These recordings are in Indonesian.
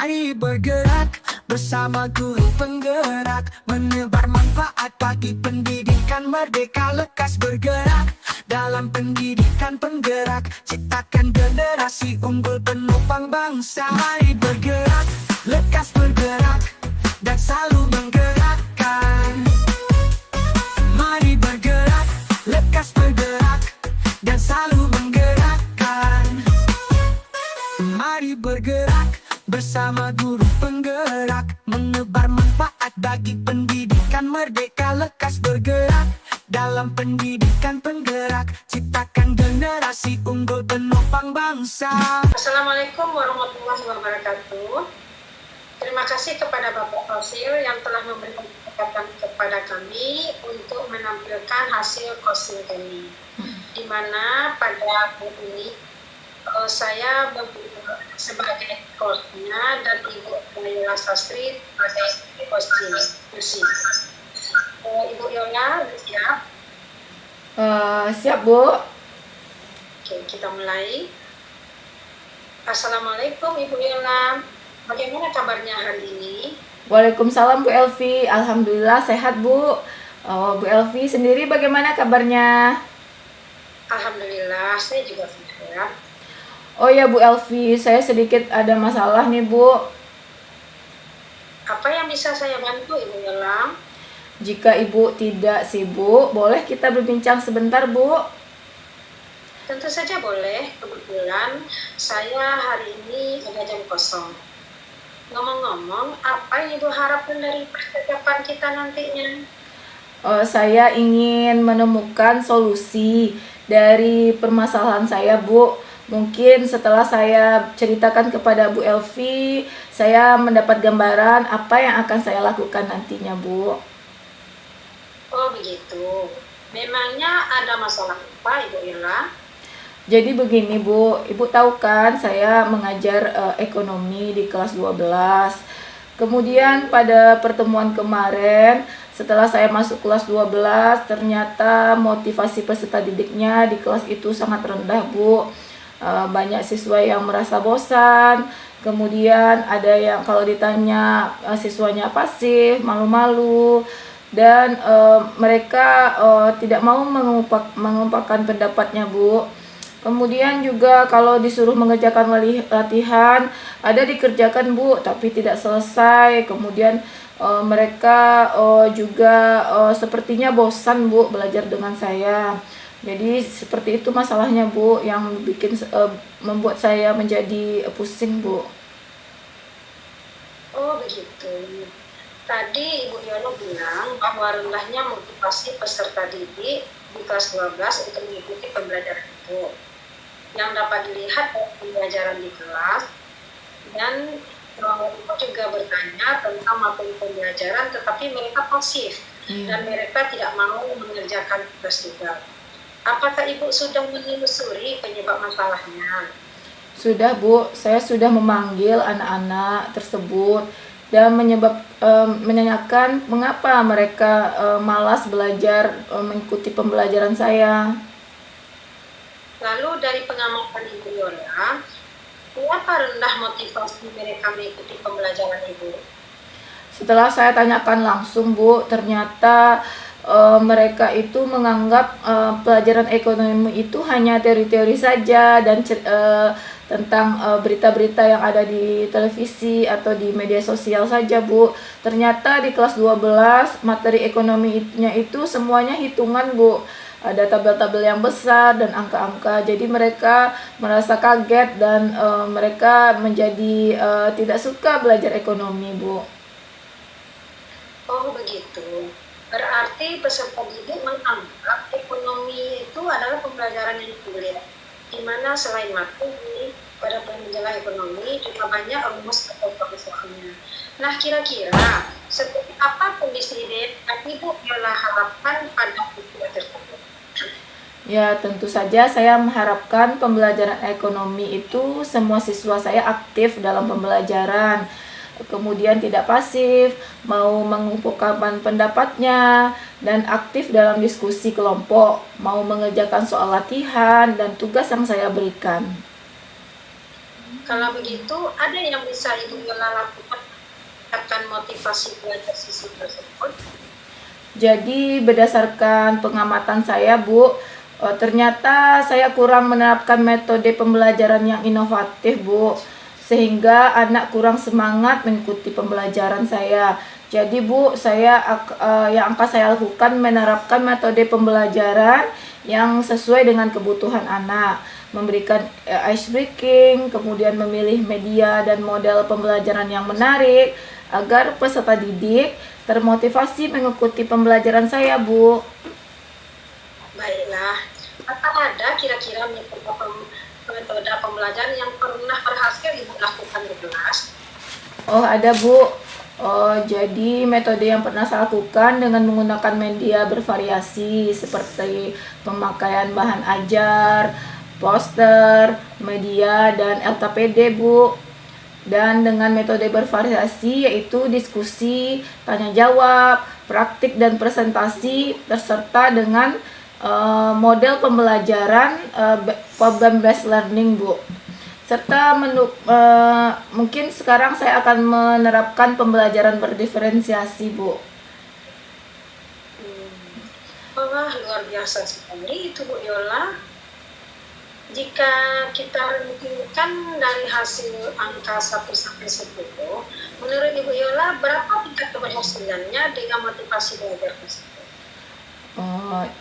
Mari bergerak bersama guru penggerak, menebar manfaat bagi pendidikan merdeka. Lekas bergerak dalam pendidikan penggerak, ciptakan generasi unggul penopang bangsa. Mari bergerak, lekas bergerak, dan selalu menggerakkan. Mari bergerak, lekas bergerak, dan selalu menggerakkan. Mari bergerak bersama guru penggerak, menebar manfaat bagi pendidikan merdeka. Lekas bergerak dalam pendidikan penggerak, ciptakan generasi unggul penopang bangsa. Assalamualaikum warahmatullahi wabarakatuh. Terima kasih kepada Bapak Fasil yang telah memberikan kesempatan kepada kami untuk menampilkan hasil kosil kami. Di mana pada hari ini saya sebagai hostnya dan Ibu Yola Sastri sebagai host. Ibu Yola, siap? Siap, Bu. Oke, kita mulai. Assalamualaikum Ibu Yola. Bagaimana kabarnya hari ini? Waalaikumsalam Bu Elvi. Alhamdulillah sehat, Bu. Bu Elvi sendiri bagaimana kabarnya? Alhamdulillah, saya juga sehat. Oh ya Bu Elvi, saya sedikit ada masalah nih, Bu. Apa yang bisa saya bantu Ibu Yola? Jika Ibu tidak sibuk, boleh kita berbincang sebentar, Bu? Tentu saja boleh. Kebetulan saya hari ini ada jam kosong. Ngomong-ngomong, apa yang Ibu harapkan dari percakapan kita nantinya? Saya ingin menemukan solusi dari permasalahan saya, Bu. Mungkin setelah saya ceritakan kepada Bu Elvi, saya mendapat gambaran apa yang akan saya lakukan nantinya, Bu. Oh begitu. Memangnya ada masalah apa Ibu Yola? Jadi begini, Bu, Ibu tahu kan saya mengajar ekonomi di kelas 12. Kemudian pada pertemuan kemarin, setelah saya masuk kelas 12, ternyata motivasi peserta didiknya di kelas itu sangat rendah, Bu. Banyak siswa yang merasa bosan, kemudian ada yang kalau ditanya siswanya pasif, malu-malu, dan mereka tidak mau mengungkapkan pendapatnya, Bu. Kemudian juga kalau disuruh mengerjakan latihan, ada dikerjakan, Bu, tapi tidak selesai. Kemudian mereka juga sepertinya bosan, Bu, belajar dengan saya. Jadi seperti itu masalahnya, Bu, yang membuat saya menjadi pusing, Bu. Oh begitu. Tadi Ibu Yola bilang bahwa rendahnya motivasi peserta didik di kelas 12 untuk mengikuti pembelajaran itu. Yang dapat dilihat dari pembelajaran di kelas, dan Ibu juga bertanya tentang materi pembelajaran tetapi mereka pasif dan mereka tidak mau mengerjakan tugas juga. Apakah Ibu sudah menelusuri penyebab masalahnya? Sudah, Bu, saya sudah memanggil anak-anak tersebut dan menanyakan mengapa mereka malas belajar mengikuti pembelajaran saya. Lalu dari pengamatan Ibu Yola, kenapa rendah motivasi mereka mengikuti pembelajaran Ibu? Setelah saya tanyakan langsung, Bu, ternyata mereka itu menganggap pelajaran ekonomi itu hanya teori-teori saja dan tentang berita-berita yang ada di televisi atau di media sosial saja, Bu. Ternyata di kelas 12 materi ekonominya itu semuanya hitungan, Bu. Ada tabel-tabel yang besar dan angka-angka. Jadi mereka merasa kaget dan mereka menjadi tidak suka belajar ekonomi, Bu. Oh begitu. Berarti peserta didik menganggap ekonomi itu adalah pembelajaran yang sulit, di mana selain materi pada pembelajaran ekonomi juga banyak rumus atau soalnya. Nah kira-kira seperti apa kondisi yang Ibu Yola harapkan pada siswa tersebut? Ya, tentu saja saya mengharapkan pembelajaran ekonomi itu semua siswa saya aktif dalam pembelajaran. Kemudian tidak pasif, mau mengungkapkan pendapatnya, dan aktif dalam diskusi kelompok, mau mengerjakan soal latihan dan tugas yang saya berikan. Kalau begitu, ada yang bisa Ibu Yola lakukan akan motivasi belajar siswa tersebut? Jadi berdasarkan pengamatan saya, Bu, ternyata saya kurang menerapkan metode pembelajaran yang inovatif, Bu, sehingga anak kurang semangat mengikuti pembelajaran saya. Jadi, Bu, yang akan saya lakukan menerapkan metode pembelajaran yang sesuai dengan kebutuhan anak, memberikan ice breaking, kemudian memilih media dan model pembelajaran yang menarik agar peserta didik termotivasi mengikuti pembelajaran saya, Bu. Baiklah, apa ada kira-kira metode pembelajaran yang pernah berhasil Ibu lakukan di kelas? Oh, ada, Bu. Jadi metode yang pernah saya lakukan dengan menggunakan media bervariasi seperti pemakaian bahan ajar, poster, media, dan LKPD, Bu. Dan dengan metode bervariasi yaitu diskusi, tanya jawab, praktik dan presentasi serta dengan model pembelajaran problem based learning, Bu. Serta mungkin sekarang saya akan menerapkan pembelajaran berdiferensiasi, Bu. Wah, luar biasa sekali itu Bu Yola. Jika kita renungkan dari hasil angka 1 sampai 10, menurut Ibu Yola berapa tingkat keberhasilannya dengan motivasi belajar tersebut?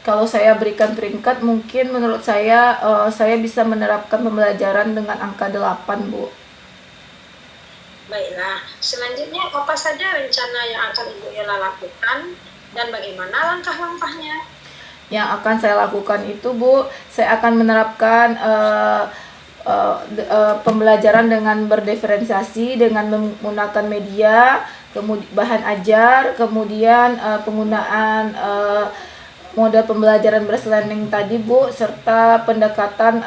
Kalau saya berikan peringkat, mungkin menurut saya bisa menerapkan pembelajaran dengan angka 8, Bu. Baiklah, selanjutnya apa saja rencana yang akan Ibu Yola lakukan dan bagaimana langkah-langkahnya? Yang akan saya lakukan itu, Bu, saya akan menerapkan pembelajaran dengan berdiferensiasi dengan menggunakan media, kemudian bahan ajar, kemudian penggunaan model pembelajaran based learning tadi, Bu, serta pendekatan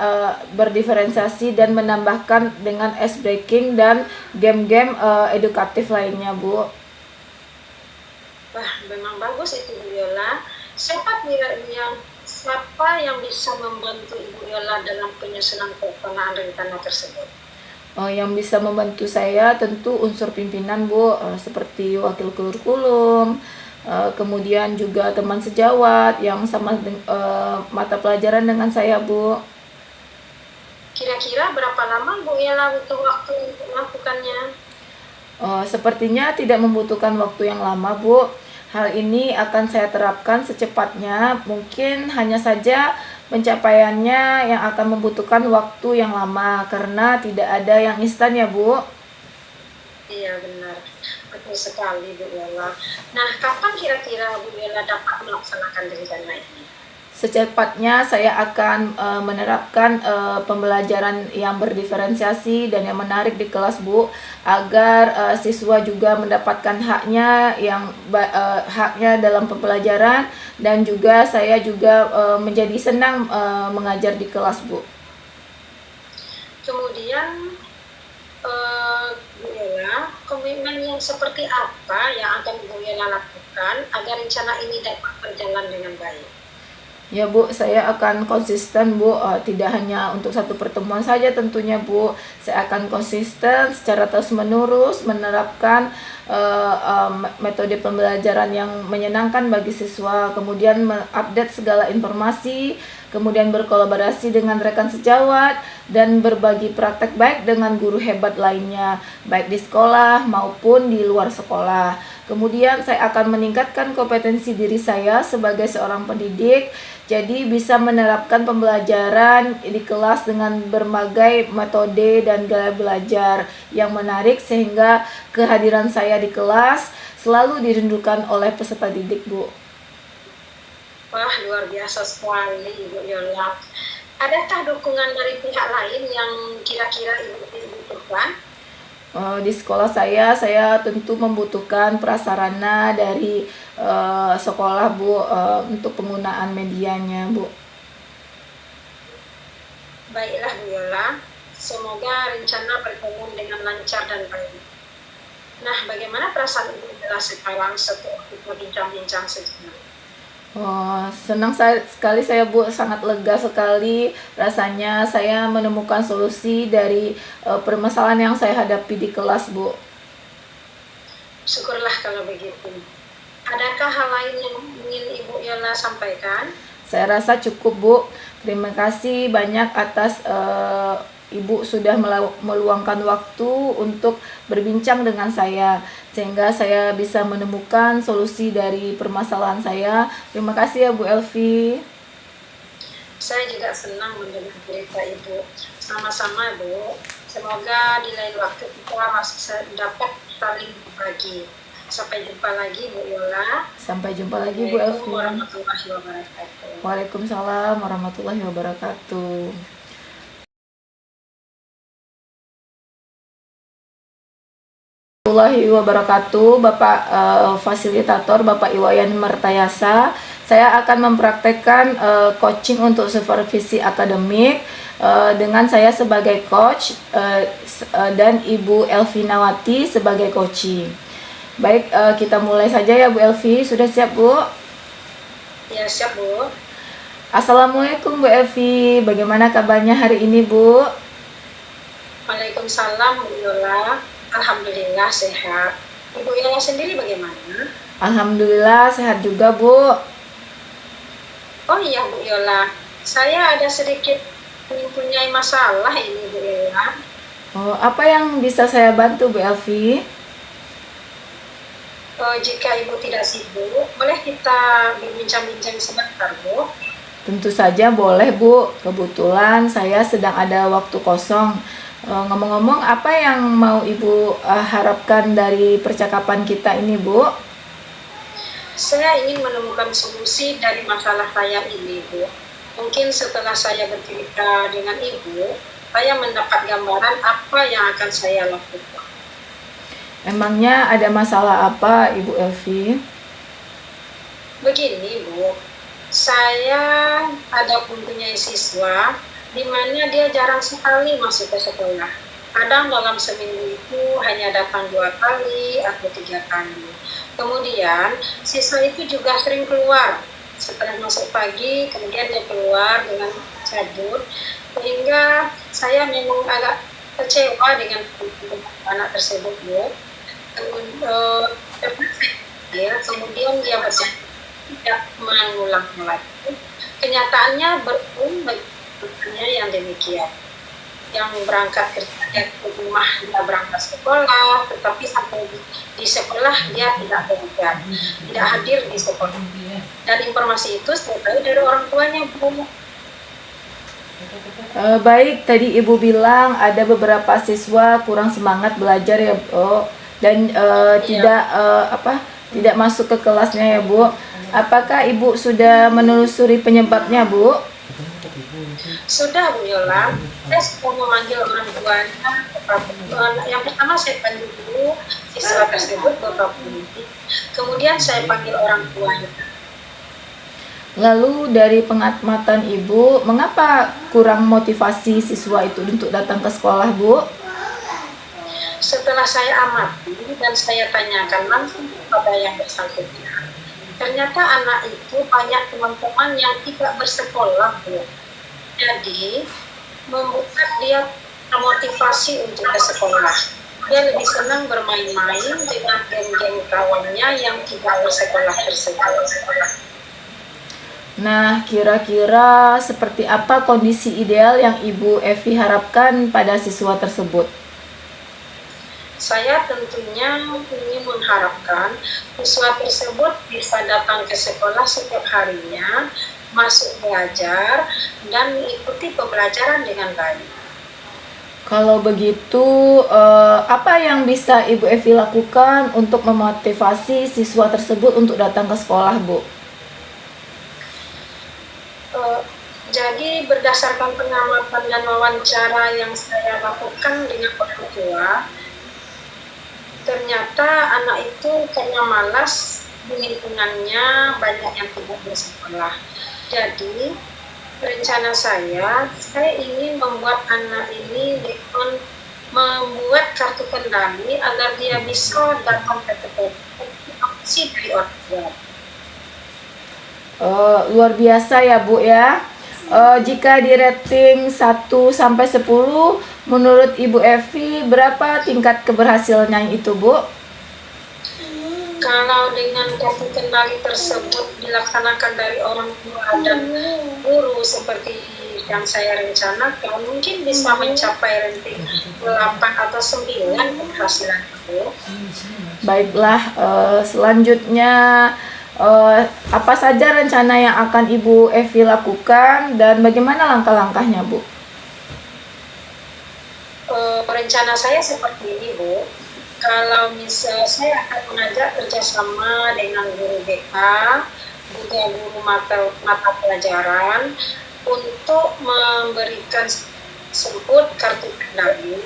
berdiferensiasi dan menambahkan dengan ice breaking dan game-game edukatif lainnya, Bu. Wah, memang bagus itu Bu Yola. Siapa yang bisa membantu Ibu Yola dalam penyusunan pelaksanaan rencana tersebut? Yang bisa membantu saya tentu unsur pimpinan, Bu, seperti wakil kurikulum, kemudian juga teman sejawat yang sama mata pelajaran dengan saya, Bu. Kira-kira berapa lama Bu Yola butuh waktu untuk melakukannya? Sepertinya tidak membutuhkan waktu yang lama, Bu. Hal ini akan saya terapkan secepatnya. Mungkin hanya saja pencapaiannya yang akan membutuhkan waktu yang lama karena tidak ada yang instan, ya, Bu. Iya, benar. Betul sekali Bu Yola. Nah, kapan kira-kira Bu Yola dapat melaksanakan rencana ini? Secepatnya saya akan menerapkan pembelajaran yang berdiferensiasi dan yang menarik di kelas, Bu, agar siswa juga mendapatkan haknya dalam pembelajaran, dan juga saya juga menjadi senang mengajar di kelas, Bu. Kemudian Bu Yola, komitmen yang seperti apa yang akan Bu Yola lakukan agar rencana ini dapat berjalan dengan baik? Ya, Bu, saya akan konsisten, Bu, tidak hanya untuk satu pertemuan saja tentunya, Bu. Saya akan konsisten secara terus-menerus menerapkan metode pembelajaran yang menyenangkan bagi siswa, kemudian mengupdate segala informasi, kemudian berkolaborasi dengan rekan sejawat, dan berbagi praktek baik dengan guru hebat lainnya, baik di sekolah maupun di luar sekolah. Kemudian saya akan meningkatkan kompetensi diri saya sebagai seorang pendidik, jadi bisa menerapkan pembelajaran di kelas dengan berbagai metode dan gaya belajar yang menarik sehingga kehadiran saya di kelas selalu dirindukan oleh peserta didik, Bu. Wah, luar biasa sekali Bu Yola. Adakah dukungan dari pihak lain yang kira-kira Ibu butuhkan? Di sekolah saya tentu membutuhkan prasarana dari sekolah, Bu, untuk penggunaan medianya, Bu. Baiklah Bu Yola, semoga rencana berjalan dengan lancar dan baik. Nah, bagaimana perasaan Ibu Yola sekarang setelah kita bincang-bincang sejenak? Oh, senang sekali saya Bu, sangat lega sekali rasanya saya menemukan solusi dari permasalahan yang saya hadapi di kelas Bu. Syukurlah kalau begitu. Adakah hal lain yang ingin Ibu Yola sampaikan? Saya rasa cukup Bu. Terima kasih banyak atas Ibu sudah meluangkan waktu untuk berbincang dengan saya sehingga saya bisa menemukan solusi dari permasalahan saya. Terima kasih ya Bu Elvi. Saya juga senang mendengar cerita Ibu. Sama-sama Bu. Semoga di lain waktu kita masih dapat saling berbagi. Sampai jumpa lagi Bu Yola. Sampai jumpa lagi Bu Elvi. Assalamualaikum warahmatullahi wabarakatuh. Waalaikumsalam warahmatullahi wabarakatuh. Warahmatullahi wabarakatuh, Bapak fasilitator Bapak Iwayan Mertayasa. Saya akan mempraktekkan coaching untuk supervisi akademik dengan saya sebagai coach dan Ibu Elvinawati sebagai coaching. Baik, kita mulai saja ya Bu Elvi. Sudah siap Bu? Ya, siap Bu. Assalamualaikum Bu Elvi. Bagaimana kabarnya hari ini Bu? Waalaikumsalam Bu Yola. Alhamdulillah sehat. Ibu Yola sendiri bagaimana? Alhamdulillah sehat juga Bu. Oh iya Bu Yola, saya ada sedikit mempunyai masalah ini Bu Yola. Oh, apa yang bisa saya bantu Bu Elvi? Jika Ibu tidak sibuk, boleh kita berbincang-bincang sebentar Bu? Tentu saja boleh Bu. Kebetulan saya sedang ada waktu kosong. Ngomong-ngomong, apa yang mau Ibu harapkan dari percakapan kita ini Bu? Saya ingin menemukan solusi dari masalah saya ini Bu. Mungkin setelah saya bercerita dengan Ibu, saya mendapat gambaran apa yang akan saya lakukan. Emangnya ada masalah apa Ibu Elvi? Begini Bu, saya ada mempunyai siswa di mana dia jarang sekali masuk ke sekolah. Kadang dalam seminggu itu hanya datang 2 kali atau 3 kali. Kemudian siswa itu juga sering keluar setelah masuk pagi, kemudian dia keluar dengan cabut, sehingga saya memang agak kecewa dengan anak tersebut Bu. Kemudian dia berjanji tidak mengulang lagi. Kenyataannya berulang yang demikian, yang berangkat kerja ke rumah dia berangkat sekolah, tetapi sampai di sekolah dia tidak belajar, tidak hadir di sekolah. Dan informasi itu saya tahu dari orang tuanya Bu. Baik, tadi Ibu bilang ada beberapa siswa kurang semangat belajar ya Bu, dan tidak masuk ke kelasnya ya Bu. Apakah Ibu sudah menelusuri penyebabnya Bu? Sudah Bu Yola, saya sudah memanggil orang tuanya. Yang pertama saya panggil dulu siswa tersebut beberapa menit, kemudian saya panggil orang tuanya. Lalu dari pengamatan Ibu, mengapa kurang motivasi siswa itu untuk datang ke sekolah Bu? Setelah saya amati dan saya tanyakan langsung kepada yang bersangkutan, ternyata anak itu banyak teman-teman yang tidak bersekolah Bu. Jadi membuat dia termotivasi untuk ke sekolah. Dia lebih senang bermain-main dengan geng-geng kawannya yang tidak bersekolah tersebut. Nah, kira-kira seperti apa kondisi ideal yang Ibu Evi harapkan pada siswa tersebut? Saya tentunya ingin mengharapkan siswa tersebut bisa datang ke sekolah setiap harinya, masuk belajar, dan mengikuti pembelajaran dengan baik. Kalau begitu, apa yang bisa Ibu Evi lakukan untuk memotivasi siswa tersebut untuk datang ke sekolah, Bu? Jadi berdasarkan pengamatan dan wawancara yang saya lakukan dengan orang tua, ternyata anak itu karena malas, di lingkungannya banyak yang tidak bersekolah. Jadi rencana saya ingin membuat anak ini dengan membuat kartu kendali agar dia bisa datang ke TPP dari orang tua. Luar biasa ya Bu ya. Jika di rating 1 sampai 10, menurut Ibu Evi berapa tingkat keberhasilannya itu Bu? Kalau dengan kartu kendali tersebut dilaksanakan dari orang tua dan guru seperti yang saya rencanakan, mungkin bisa mencapai rating 8 atau 9 keberhasilan itu. Baiklah, selanjutnya apa saja rencana yang akan Ibu Evi lakukan dan bagaimana langkah-langkahnya Bu? Rencana saya seperti ini Bu, kalau misal saya akan mengajak kerjasama dengan guru BK, juga guru mata pelajaran untuk memberikan sebut kartu kendali,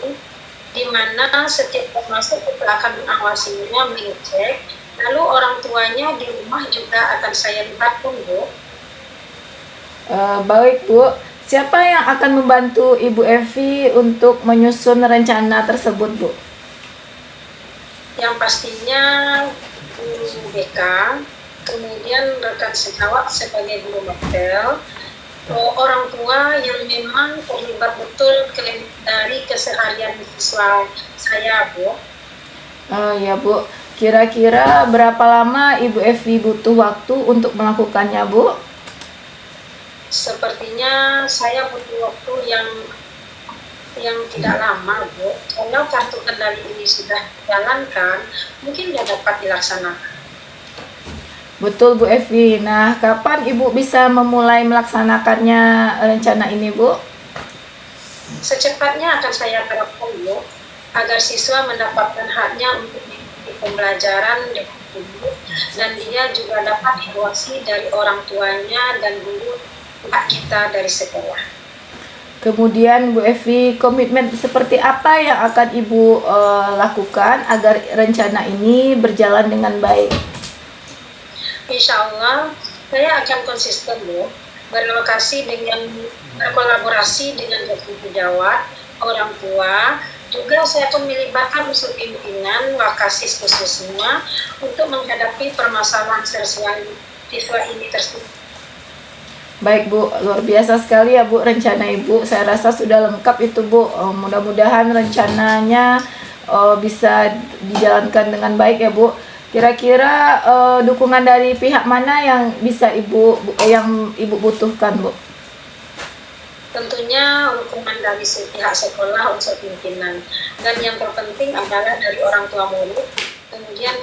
di mana setiap masuk kita akan mengawasinya, mengecek, lalu orang tuanya di rumah juga akan saya libatkan Bu. Baik Bu, siapa yang akan membantu Ibu Evi untuk menyusun rencana tersebut Bu? Yang pastinya guru BK, kemudian rekan sejawat sebagai guru model, orang tua yang memang terlibat betul dari keseharian siswa saya Bu. Ya Bu, kira-kira berapa lama Ibu Evi butuh waktu untuk melakukannya Bu? Sepertinya saya butuh waktu yang tidak lama Bu. Kalau kartu kendali ini sudah dijalankan, mungkin sudah dapat dilaksanakan. Betul Bu Evi. Nah, kapan Ibu bisa memulai melaksanakannya rencana ini Bu? Secepatnya akan saya terapkan Bu, agar siswa mendapatkan haknya untuk mengikuti pembelajaran dengan guru, dan dia juga dapat diawasi dari orang tuanya dan guru hak kita dari sekolah. Kemudian Bu Evi, komitmen seperti apa yang akan Ibu lakukan agar rencana ini berjalan dengan baik? Insya Allah saya akan konsisten Bu, berkolaborasi dengan sejawat, orang tua, juga saya akan melibatkan unsur pimpinan Wakasis khususnya untuk menghadapi permasalahan siswa ini tersebut. Baik Bu, luar biasa sekali ya Bu rencana Ibu. Saya rasa sudah lengkap itu Bu. Mudah-mudahan rencananya bisa dijalankan dengan baik ya Bu. Kira-kira dukungan dari pihak mana yang bisa Ibu butuhkan Bu? Tentunya dukungan dari pihak sekolah, unsur pimpinan, dan yang terpenting adalah dari orang tua murid. Kemudian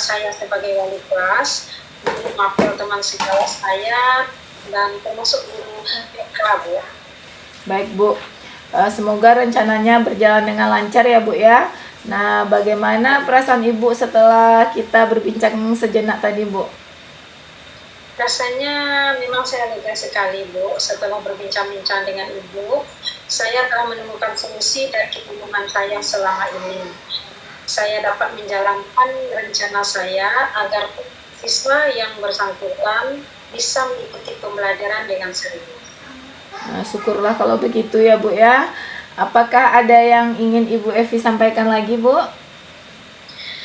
saya sebagai wali kelas, guru mapel teman sejawat saya, dan termasuk guru BK Bu. Baik Bu, semoga rencananya berjalan dengan lancar ya Bu ya. Nah, bagaimana perasaan Ibu setelah kita berbincang sejenak tadi Bu? Rasanya memang saya lega sekali Bu, setelah berbincang-bincang dengan Ibu, saya telah menemukan solusi dari kebingungan saya selama ini. Saya dapat menjalankan rencana saya agar siswa yang bersangkutan bisa mengikuti pembelajaran dengan serius. Nah, syukurlah kalau begitu ya Bu ya. Apakah ada yang ingin Ibu Evi sampaikan lagi Bu?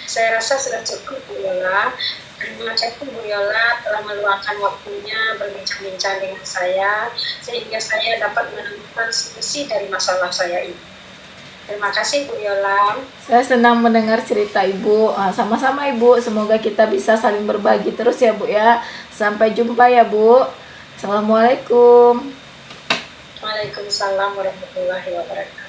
Saya rasa sudah cukup Bu Yola. Terima kasih Bu Yola telah meluangkan waktunya berbincang-bincang dengan saya, sehingga saya dapat menemukan solusi dari masalah saya ini. Terima kasih Bu Yola. Saya senang mendengar cerita Ibu. Sama-sama Ibu, semoga kita bisa saling berbagi terus ya Bu ya. Sampai jumpa ya Bu. Assalamualaikum. Waalaikumsalam warahmatullahi wabarakatuh.